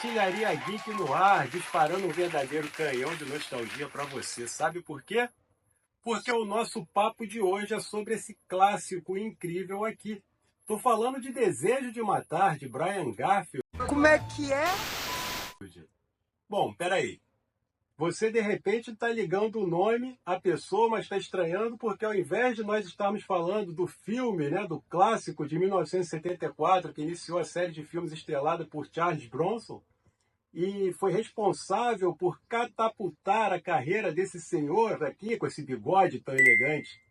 Artilharia Geek no ar, disparando um verdadeiro canhão de nostalgia para você. Sabe por quê? Porque o nosso papo de hoje é sobre esse clássico incrível aqui. Tô falando de Desejo de Matar, de Brian Garfield. Como é que é? Bom, peraí. Você de repente está ligando o nome à pessoa, mas está estranhando porque ao invés de nós estarmos falando do filme, né, do clássico de 1974, que iniciou a série de filmes estrelada por Charles Bronson, e foi responsável por catapultar a carreira desse senhor aqui, com esse bigode tão elegante,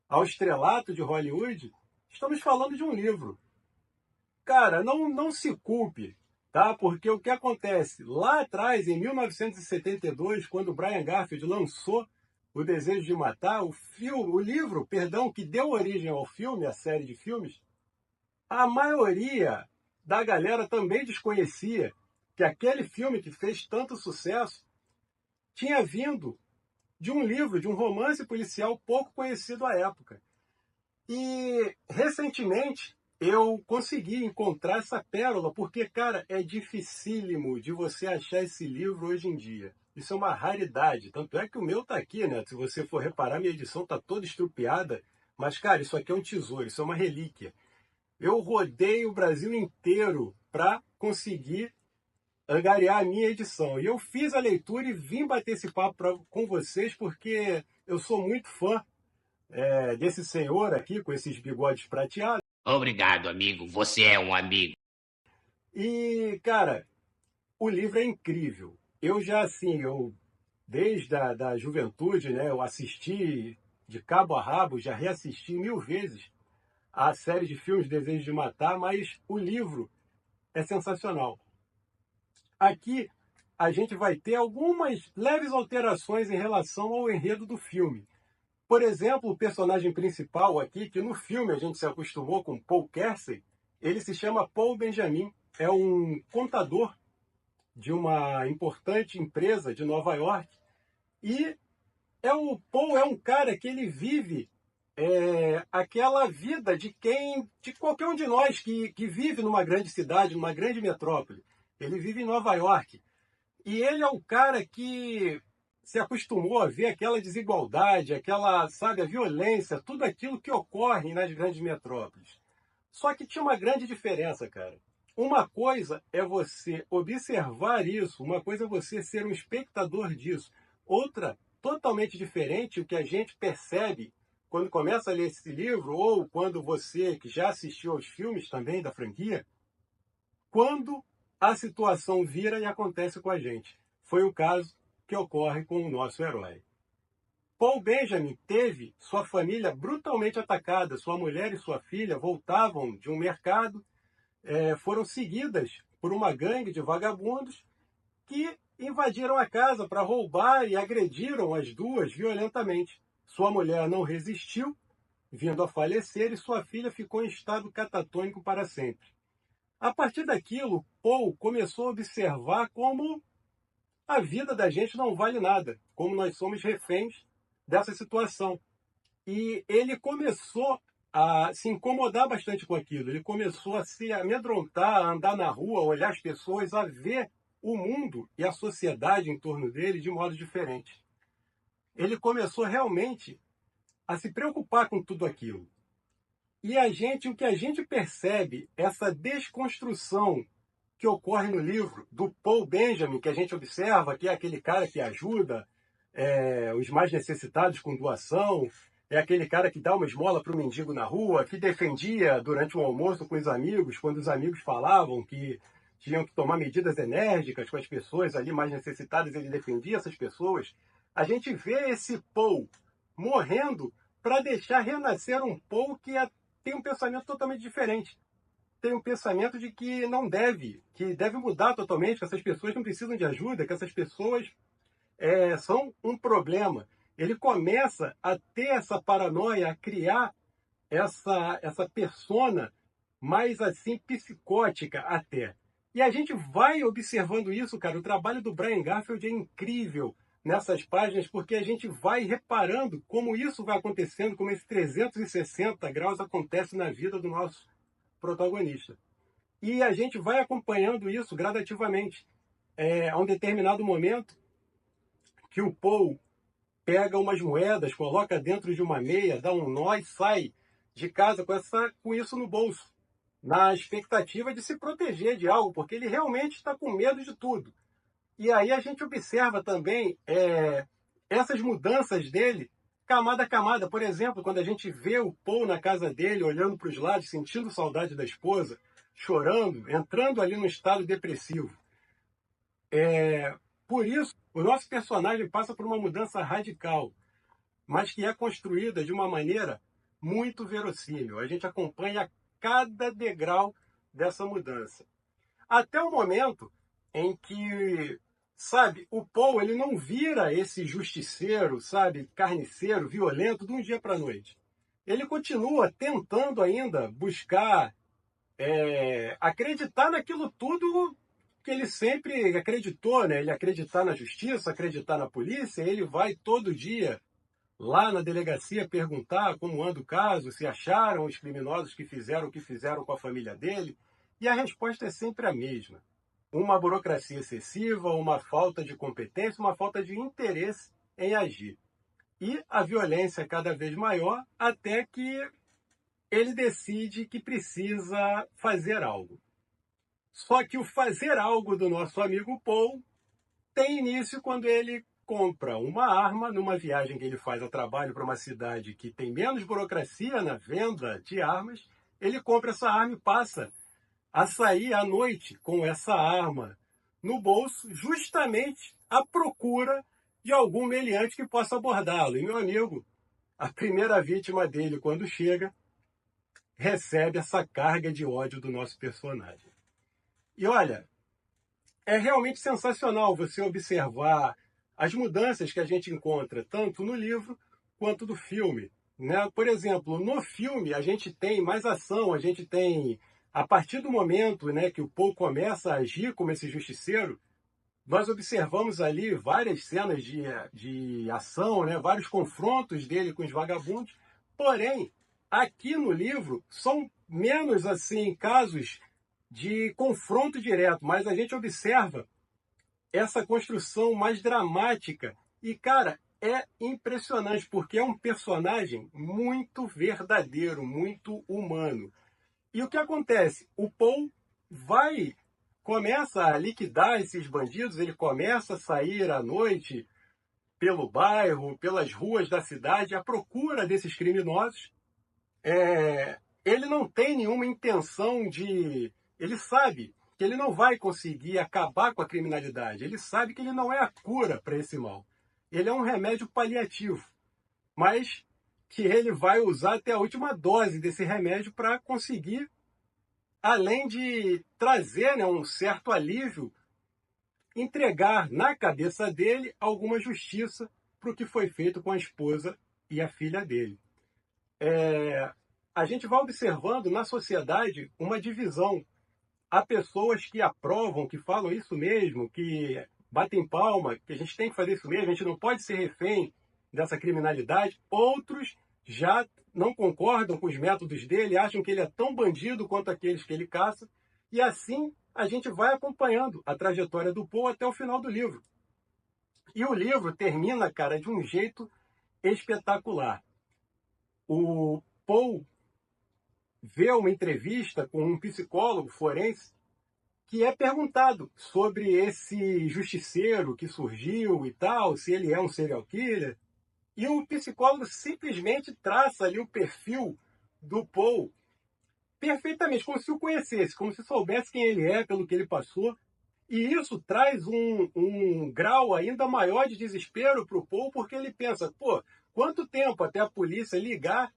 ao estrelato de Hollywood, estamos falando de um livro. Cara, não se culpe, tá? Porque o que acontece? Lá atrás, em 1972, quando o Brian Garfield lançou O Desejo de Matar, o livro, que deu origem ao filme, a série de filmes, a maioria da galera também desconhecia que aquele filme que fez tanto sucesso tinha vindo de um livro, de um romance policial pouco conhecido à época. E recentemente eu consegui encontrar essa pérola, porque, cara, é dificílimo de você achar esse livro hoje em dia. Isso é uma raridade. Tanto é que o meu tá aqui, né? Se você for reparar, minha edição tá toda estrupiada. Mas, cara, isso aqui é um tesouro, isso é uma relíquia. Eu rodei o Brasil inteiro para conseguir angariar a minha edição. E eu fiz a leitura e vim bater esse papo com vocês porque eu sou muito fã desse senhor aqui com esses bigodes prateados. Obrigado, amigo. Você é um amigo. E, cara, o livro é incrível. Eu já, assim, desde a da juventude, né, eu assisti de cabo a rabo, já reassisti 1000 vezes a série de filmes Desejo de Matar, mas o livro é sensacional. Aqui a gente vai ter algumas leves alterações em relação ao enredo do filme. Por exemplo, o personagem principal aqui, que no filme a gente se acostumou com Paul Kersey, ele se chama Paul Benjamin, é um contador de uma importante empresa de Nova York, e o Paul é um cara que ele vive aquela vida de qualquer um de nós que vive numa grande cidade, numa grande metrópole. Ele vive em Nova York. E ele é o cara que se acostumou a ver aquela desigualdade, sabe, a violência, tudo aquilo que ocorre nas grandes metrópoles. Só que tinha uma grande diferença, cara. Uma coisa é você observar isso, uma coisa é você ser um espectador disso. Outra, totalmente diferente, o que a gente percebe quando começa a ler esse livro, ou quando você que já assistiu aos filmes também da franquia, quando a situação vira e acontece com a gente. Foi o caso que ocorre com o nosso herói. Paul Benjamin teve sua família brutalmente atacada. Sua mulher e sua filha voltavam de um mercado, foram seguidas por uma gangue de vagabundos que invadiram a casa para roubar e agrediram as duas violentamente. Sua mulher não resistiu, vindo a falecer, e sua filha ficou em estado catatônico para sempre. A partir daquilo, Paul começou a observar como a vida da gente não vale nada, como nós somos reféns dessa situação. E ele começou a se incomodar bastante com aquilo. Ele começou a se amedrontar, a andar na rua, a olhar as pessoas, a ver o mundo e a sociedade em torno dele de modo diferente. Ele começou realmente a se preocupar com tudo aquilo. E o que a gente percebe, essa desconstrução que ocorre no livro do Paul Benjamin, que a gente observa, que é aquele cara que ajuda os mais necessitados com doação, é aquele cara que dá uma esmola para o mendigo na rua, que defendia durante um almoço com os amigos, quando os amigos falavam que tinham que tomar medidas enérgicas com as pessoas ali mais necessitadas, ele defendia essas pessoas. A gente vê esse Paul morrendo para deixar renascer um Paul que tem um pensamento totalmente diferente. Tem um pensamento de que que deve mudar totalmente, que essas pessoas não precisam de ajuda, que essas pessoas são um problema. Ele começa a ter essa paranoia, a criar essa persona mais assim psicótica até. E a gente vai observando isso, cara. O trabalho do Brian Garfield é incrível nessas páginas, porque a gente vai reparando como isso vai acontecendo, como esse 360 graus acontece na vida do nosso protagonista. E a gente vai acompanhando isso gradativamente. a um determinado momento que o Paul pega umas moedas, coloca dentro de uma meia, dá um nó e sai de casa com isso no bolso, na expectativa de se proteger de algo, porque ele realmente está com medo de tudo. E aí a gente observa também essas mudanças dele, camada a camada. Por exemplo, quando a gente vê o Paul na casa dele, olhando para os lados, sentindo saudade da esposa, chorando, entrando ali num estado depressivo. Por isso, o nosso personagem passa por uma mudança radical, mas que é construída de uma maneira muito verossímil. A gente acompanha cada degrau dessa mudança. Até o momento em que, sabe, o Paul ele não vira esse justiceiro, sabe, carniceiro, violento de um dia para a noite. Ele continua tentando ainda buscar acreditar naquilo tudo que ele sempre acreditou, né? Ele acreditar na justiça, acreditar na polícia, ele vai todo dia lá na delegacia perguntar como anda o caso, se acharam os criminosos que fizeram o que fizeram com a família dele, e a resposta é sempre a mesma. Uma burocracia excessiva, uma falta de competência, uma falta de interesse em agir. E a violência cada vez maior, até que ele decide que precisa fazer algo. Só que o fazer algo do nosso amigo Paul tem início quando ele compra uma arma numa viagem que ele faz a trabalho para uma cidade que tem menos burocracia na venda de armas. Ele compra essa arma e passa a sair à noite com essa arma no bolso, justamente à procura de algum meliante que possa abordá-lo. E, meu amigo, a primeira vítima dele, quando chega, recebe essa carga de ódio do nosso personagem. E olha, é realmente sensacional você observar as mudanças que a gente encontra tanto no livro quanto no filme, né? Por exemplo, no filme a gente tem mais ação, a gente tem, a partir do momento, né, que o Paul começa a agir como esse justiceiro, nós observamos ali várias cenas de ação, né, vários confrontos dele com os vagabundos, porém, aqui no livro são menos assim casos de confronto direto, mas a gente observa essa construção mais dramática. E, cara, é impressionante, porque é um personagem muito verdadeiro, muito humano. E o que acontece? O Paul começa a liquidar esses bandidos, ele começa a sair à noite pelo bairro, pelas ruas da cidade, à procura desses criminosos. Ele não tem nenhuma intenção de... Ele sabe que ele não vai conseguir acabar com a criminalidade. Ele sabe que ele não é a cura para esse mal. Ele é um remédio paliativo, mas que ele vai usar até a última dose desse remédio para conseguir, além de trazer, né, um certo alívio, entregar na cabeça dele alguma justiça para o que foi feito com a esposa e a filha dele. A gente vai observando na sociedade uma divisão. Há pessoas que aprovam, que falam isso mesmo, que batem palma, que a gente tem que fazer isso mesmo, a gente não pode ser refém dessa criminalidade. Outros já não concordam com os métodos dele, acham que ele é tão bandido quanto aqueles que ele caça. E assim a gente vai acompanhando a trajetória do Paul até o final do livro. E o livro termina, cara, de um jeito espetacular. O Paul vê uma entrevista com um psicólogo forense que é perguntado sobre esse justiceiro que surgiu e tal, se ele é um serial killer. E o psicólogo simplesmente traça ali o perfil do Paul perfeitamente, como se o conhecesse, como se soubesse quem ele é, pelo que ele passou. E isso traz um grau ainda maior de desespero para o Paul, porque ele pensa, pô, quanto tempo até a polícia ligar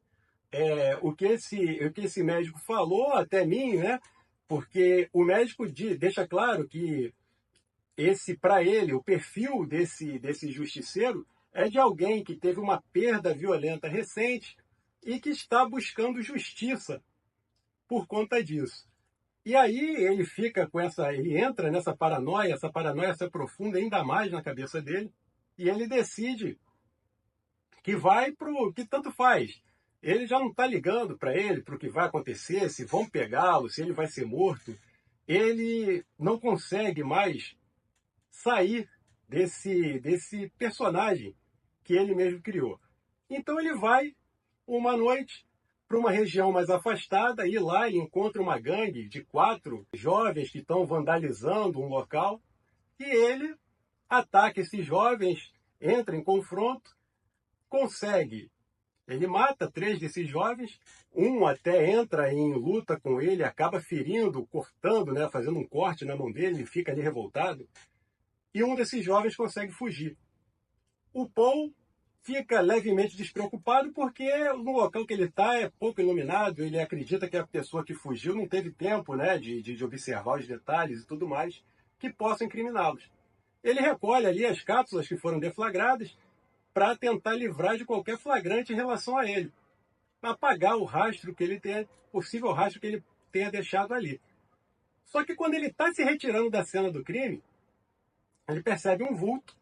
o que esse médico falou até mim, né? Porque o médico deixa claro que para ele, o perfil desse justiceiro é de alguém que teve uma perda violenta recente e que está buscando justiça por conta disso. E aí ele fica ele entra nessa paranoia, essa paranoia se aprofunda ainda mais na cabeça dele, e ele decide que vai que tanto faz. Ele já não está ligando para ele, para o que vai acontecer, se vão pegá-lo, se ele vai ser morto. Ele não consegue mais sair desse personagem que ele mesmo criou. Então ele vai uma noite para uma região mais afastada, e lá ele encontra uma gangue de 4 jovens que estão vandalizando um local, e ele ataca esses jovens, entra em confronto, consegue. Ele mata 3 desses jovens, um até entra em luta com ele, acaba ferindo, cortando, né, fazendo um corte na mão dele, ele fica ali revoltado, e um desses jovens consegue fugir. O Paul fica levemente despreocupado porque no local que ele está é pouco iluminado, ele acredita que a pessoa que fugiu não teve tempo, né, de observar os detalhes e tudo mais que possam incriminá-los. Ele recolhe ali as cápsulas que foram deflagradas para tentar livrar de qualquer flagrante em relação a ele, apagar o rastro que ele tenha, possível rastro que ele tenha deixado ali. Só que quando ele está se retirando da cena do crime, ele percebe um vulto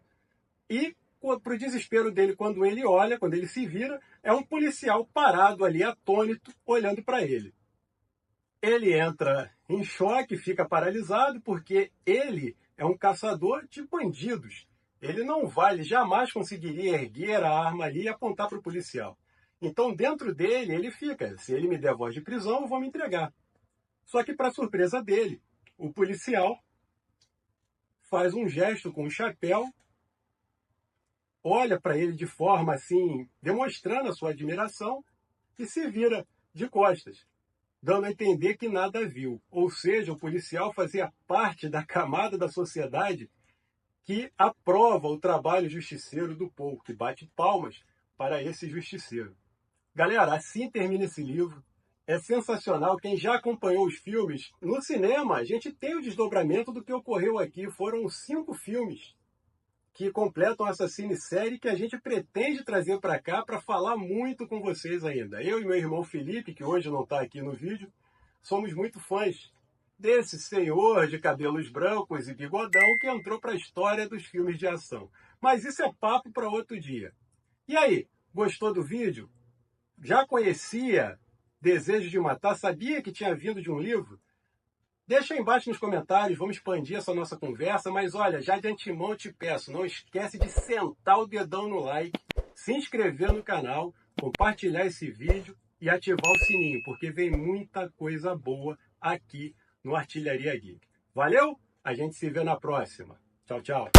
e, para o desespero dele, quando ele olha, quando ele se vira, é um policial parado ali, atônito, olhando para ele. Ele entra em choque, fica paralisado, porque ele é um caçador de bandidos. Ele não vai, ele jamais conseguiria erguer a arma ali e apontar para o policial. Então, dentro dele, ele fica, se ele me der voz de prisão, eu vou me entregar. Só que, para surpresa dele, o policial faz um gesto com o chapéu, olha para ele de forma assim, demonstrando a sua admiração, e se vira de costas, dando a entender que nada viu. Ou seja, o policial fazia parte da camada da sociedade que aprova o trabalho justiceiro do Paul, que bate palmas para esse justiceiro. Galera, assim termina esse livro. É sensacional. Quem já acompanhou os filmes, no cinema, a gente tem o desdobramento do que ocorreu aqui. Foram 5 filmes que completam essa cinesérie que a gente pretende trazer para cá para falar muito com vocês ainda. Eu e meu irmão Felipe, que hoje não está aqui no vídeo, somos muito fãs desse senhor de cabelos brancos e bigodão que entrou para a história dos filmes de ação. Mas isso é papo para outro dia. E aí, gostou do vídeo? Já conhecia Desejo de Matar? Sabia que tinha vindo de um livro? Deixa aí embaixo nos comentários, vamos expandir essa nossa conversa, mas olha, já de antemão eu te peço, não esquece de sentar o dedão no like, se inscrever no canal, compartilhar esse vídeo e ativar o sininho, porque vem muita coisa boa aqui no Artilharia Geek. Valeu? A gente se vê na próxima. Tchau, tchau.